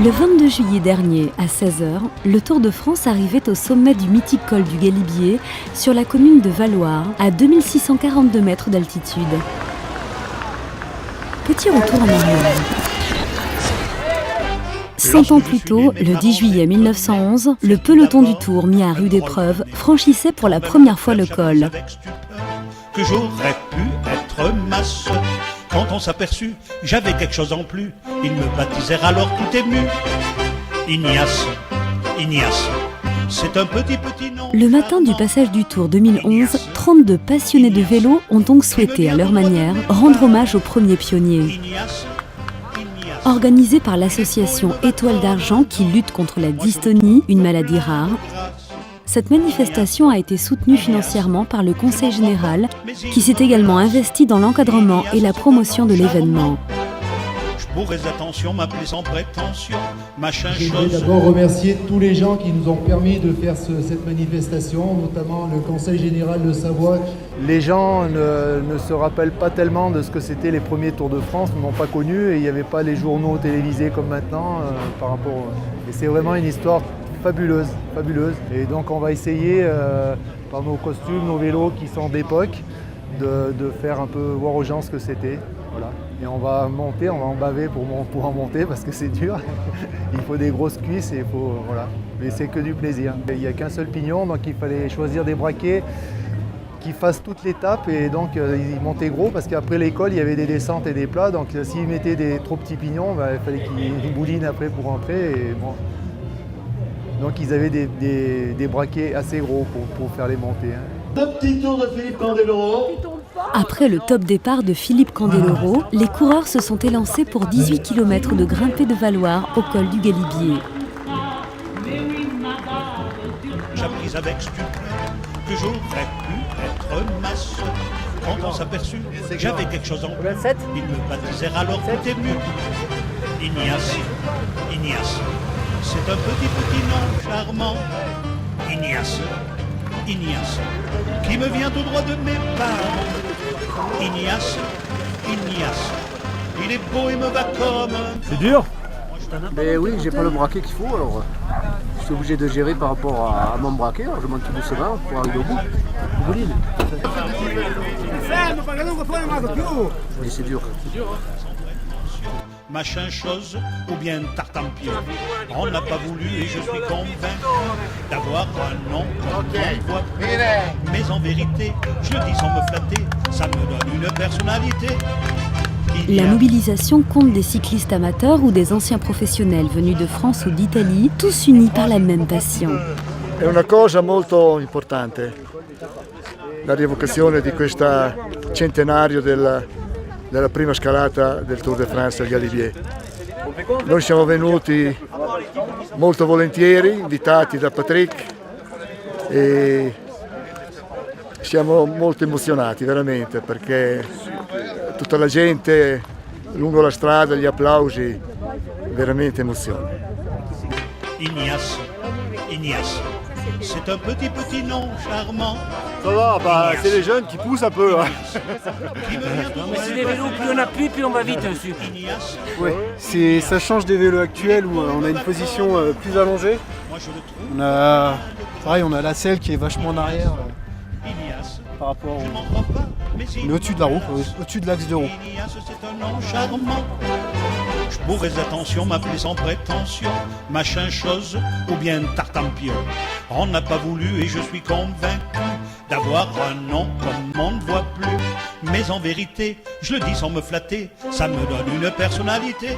Le 22 juillet dernier, à 16h, le Tour de France arrivait au sommet du mythique col du Galibier, sur la commune de Valloire, à 2642 mètres d'altitude. Petit retour en arrière. 100 ans plus tôt, le 10 juillet 1911, le peloton du Tour, mis à rude épreuve, franchissait pour la première fois le col. Que j'aurais pu être maçon. Quand on s'aperçut, j'avais quelque chose en plus. Ils me baptisèrent alors tout ému. Ignace, Ignace, c'est un petit nom. Le matin du passage du Tour 2011, 32 passionnés de vélo ont donc souhaité, à leur manière, rendre hommage aux premiers pionniers. Organisée par l'association Étoile d'Argent qui lutte contre la dystonie, une maladie rare, cette manifestation a été soutenue financièrement par le Conseil général qui s'est également investi dans l'encadrement et la promotion de l'événement. Je pourrais attention m'appeler sans prétention, machin chose. Je voudrais d'abord remercier tous les gens qui nous ont permis de faire cette manifestation, notamment le Conseil général de Savoie. Les gens ne se rappellent pas tellement de ce que c'était les premiers Tours de France, ils n'ont pas connu et il n'y avait pas les journaux télévisés comme maintenant par rapport. Et c'est vraiment une histoire fabuleuse, fabuleuse. Et donc on va essayer, par nos costumes, nos vélos qui sont d'époque, de faire un peu voir aux gens ce que c'était. Voilà. Et on va monter, on va en baver pour en monter parce que c'est dur. Il faut des grosses cuisses et il faut, voilà. Mais c'est que du plaisir. Il n'y a qu'un seul pignon, donc il fallait choisir des braquets qui fassent toute l'étape et donc ils montaient gros parce qu'après l'école il y avait des descentes et des plats. Donc s'ils mettaient des trop petits pignons, il fallait qu'ils boulinent après pour rentrer. Et, bon. Donc ils avaient des braquets assez gros pour faire les montées. Un petit tour de Philippe Candeloro. Après le top départ de Philippe Candeloro, les coureurs se sont élancés pour 18 km de grimpée de Valloire au col du Galibier. J'appris avec stupeur que j'aurais pu être maçon. Quand on s'aperçut, j'avais quelque chose en plus. Ils me baptisèrent alors tout ému. Ignace, Ignace, c'est un petit nom charmant. Ignace, Ignace, qui me vient tout droit de mes parents. Ignace, Ignace, il est beau et me va comme un... C'est dur? Mais oui, j'ai pas le braquet qu'il faut, alors je suis obligé de gérer par rapport à mon braquet, alors je monte tout doucement pour arriver au bout. Mais c'est dur. Machin chose ou bien tartampion. On n'a pas voulu et je suis convaincu d'avoir un nom comme on voit plus. Mais en vérité, je le dis sans me flatter, ça me donne une personnalité. La mobilisation compte des cyclistes amateurs ou des anciens professionnels venus de France ou d'Italie, tous unis par la même passion. È una cosa molto importante, la rievocazione di questo centenario della prima scalata del Tour de France al Galibier. Noi siamo venuti molto volentieri, invitati da Patrick e siamo molto emozionati veramente perché tutta la gente lungo la strada, gli applausi, veramente emozione. Ignace, Ignace, c'est un petit nom charmant. Ça va, c'est les jeunes qui poussent un peu. Hein. Mais c'est des vélos, plus on appuie, plus on va vite dessus. Ouais, ça change des vélos actuels où on a une position plus allongée. On a la selle qui est vachement en arrière par rapport on est au-dessus de la roue, au-dessus de l'axe de roue. Je pourrais attention m'appeler sans prétention, machin chose ou bien tartampion. On n'a pas voulu et je suis convaincu d'avoir un nom comme on ne voit plus. Mais en vérité, je le dis sans me flatter, ça me donne une personnalité.